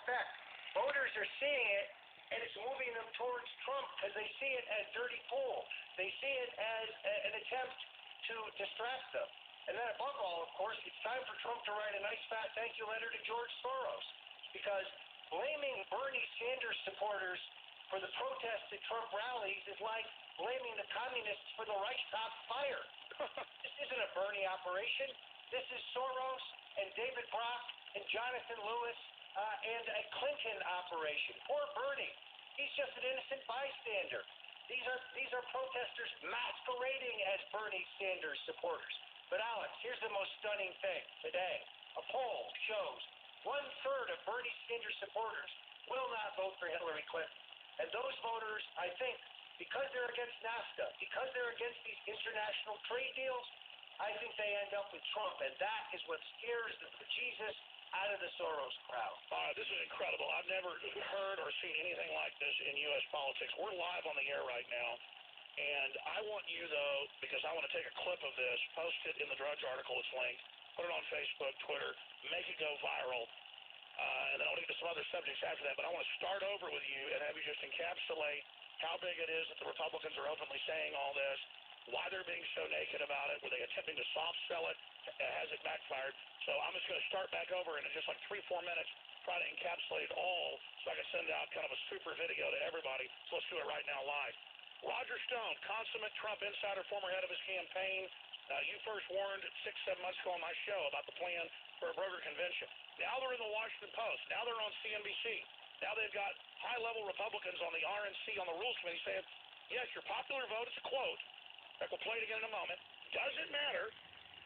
effect. Voters are seeing it, and it's moving them towards Trump because they see it as dirty pool. They see it as an attempt to distract them. And then above all, of course, it's time for Trump to write a nice fat thank you letter to George Soros, because blaming Bernie Sanders supporters for the protests at Trump rallies is like blaming the communists for the Reichstag fire. This isn't a Bernie operation. This is Soros and David Brock and Jonathan Lewis and a Clinton operation. Poor Bernie. He's just an innocent bystander. These are protesters masquerading as Bernie Sanders supporters. But Alex, here's the most stunning thing today. A poll shows 1/3 of Bernie Sanders supporters will not vote for Hillary Clinton. And those voters, I think, because they're against NAFTA, because they're against these international trade deals, I think they end up with Trump. And that is what scares the bejesus out of the Soros crowd. This is incredible. I've never heard or seen anything like this in U.S. politics. We're live on the air right now. And I want you, though, because I want to take a clip of this, post it in the Drudge article that's linked, put it on Facebook, Twitter, make it go viral. And then I'll get to some other subjects after that. But I want to start over with you and have you just encapsulate how big it is that the Republicans are openly saying all this, why they're being so naked about it, were they attempting to soft sell it, has it backfired? So I'm just going to start back over and in just like 3-4 minutes try to encapsulate it all so I can send out kind of a super video to everybody. So let's do it right now live. Roger Stone, consummate Trump insider, former head of his campaign. You first warned 6-7 months ago on my show about the plan for a broker convention. Now they're in the Washington Post. Now they're on CNBC. Now they've got high-level Republicans on the RNC, on the Rules Committee, saying, yes, your popular vote is a quote. That we'll play it again in a moment. Doesn't matter.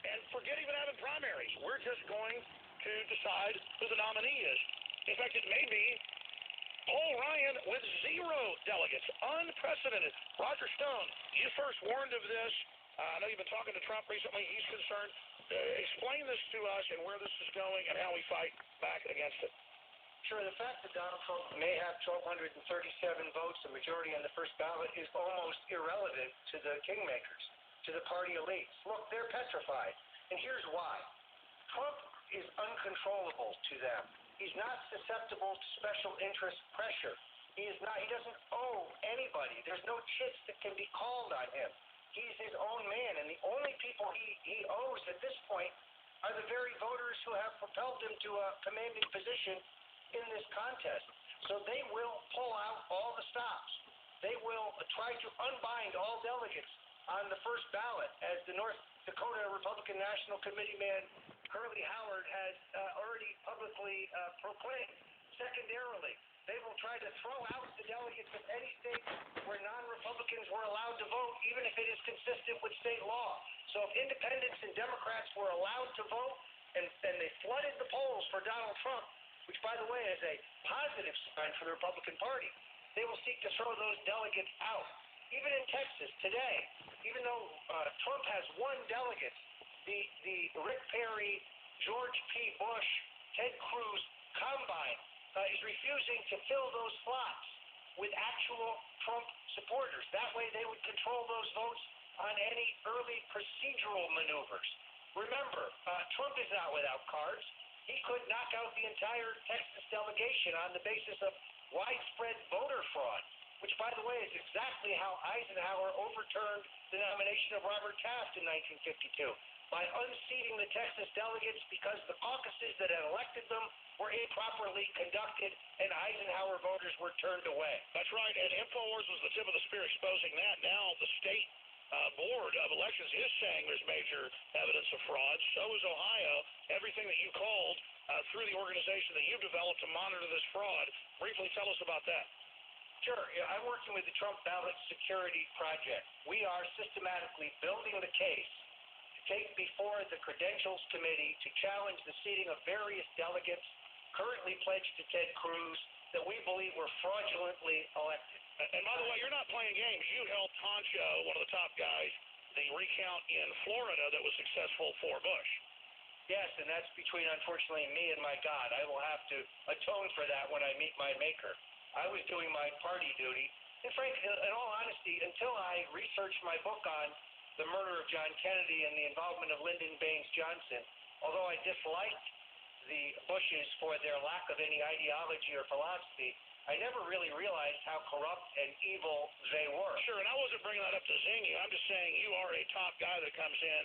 And forget even having primaries. We're just going to decide who the nominee is. In fact, it may be Paul Ryan with 0 delegates. Unprecedented. Roger Stone, you first warned of this. I know you've been talking to Trump recently. He's concerned. Explain this to us and where this is going and how we fight back against it. Sure, the fact that Donald Trump may have 1,237 votes, the majority on the first ballot, is almost irrelevant to the kingmakers, to the party elites. Look, they're petrified. And here's why. Trump is uncontrollable to them. He's not susceptible to special interest pressure. He doesn't owe anybody. There's no chits that can be called on him. He's his own man, and the only people he owes at this point are the very voters who have propelled him to a commanding position in this contest. So they will pull out all the stops. They will try to unbind all delegates on the first ballot, as the North Dakota Republican National Committee man Curly Howard has already publicly proclaimed. Secondarily, they will try to throw out the delegates of any state where non-Republicans were allowed to vote, even if it is consistent with state law. So if independents and Democrats were allowed to vote and they flooded the polls for Donald Trump, which, by the way, is a positive sign for the Republican Party, they will seek to throw those delegates out. Even in Texas today, even though Trump has 1 delegate, the Rick Perry, George P. Bush, Ted Cruz combine is refusing to fill those slots with actual Trump supporters. That way they would control those votes on any early procedural maneuvers. Remember, Trump is not without cards. He could knock out the entire Texas delegation on the basis of widespread voter fraud, which, by the way, is exactly how Eisenhower overturned the nomination of Robert Taft in 1952, by unseating the Texas delegates because the caucuses that had elected them were improperly conducted and Eisenhower voters were turned away. That's right, and InfoWars was the tip of the spear exposing that. Now the state board of elections is saying there's major evidence of fraud. So is Ohio. Everything that you called through the organization that you've developed to monitor this fraud. Briefly tell us about that. Sure. I'm working with the Trump Ballot Security Project. We are systematically building the case to take before the Credentials Committee to challenge the seating of various delegates currently pledged to Ted Cruz that we believe were fraudulently elected. And by the way, you're not playing games. You helped Honcho, one of the top guys, the recount in Florida that was successful for Bush. Yes, and that's between, unfortunately, me and my God. I will have to atone for that when I meet my maker. I was doing my party duty. And frankly, in all honesty, until I researched my book on the murder of John Kennedy and the involvement of Lyndon Baines Johnson, although I disliked the Bushes for their lack of any ideology or philosophy, I never really realized how corrupt and evil they were. Sure, and I wasn't bringing that up to zing you. I'm just saying you are a top guy that comes in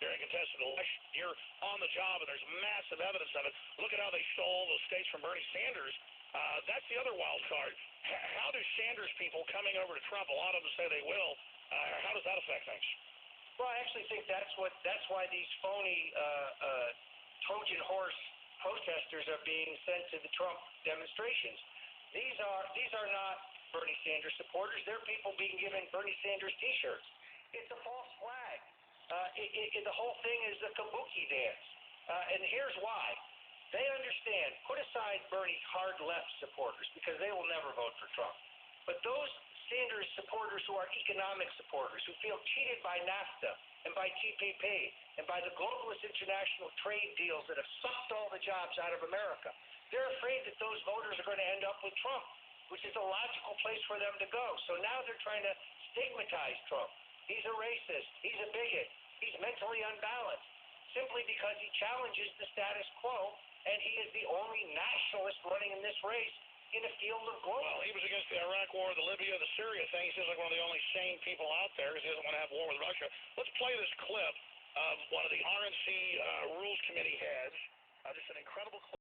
during contested election. You're on the job, and there's massive evidence of it. Look at how they stole those states from Bernie Sanders. That's the other wild card. How do Sanders people coming over to Trump, a lot of them say they will, how does that affect things? Well, I actually think that's why these phony Trojan horse protesters are being sent to the Trump demonstrations. These are not Bernie Sanders supporters. They're people being given Bernie Sanders T-shirts. It's a false flag. The whole thing is a kabuki dance. And here's why. They understand. Put aside Bernie's hard left supporters because they will never vote for Trump. But those Sanders supporters who are economic supporters, who feel cheated by NAFTA and by TPP and by the globalist international trade deals that have sucked all the jobs out of America, they're afraid that those voters are going to end up with Trump, which is a logical place for them to go. So now they're trying to stigmatize Trump. He's a racist. He's a bigot. He's mentally unbalanced, simply because he challenges the status quo, and he is the only nationalist running in this race in a field of global. Well, he was against the Iraq War, the Libya, the Syria thing. He seems like one of the only sane people out there because he doesn't want to have war with Russia. Let's play this clip of one of the RNC Rules Committee heads. Just an incredible clip.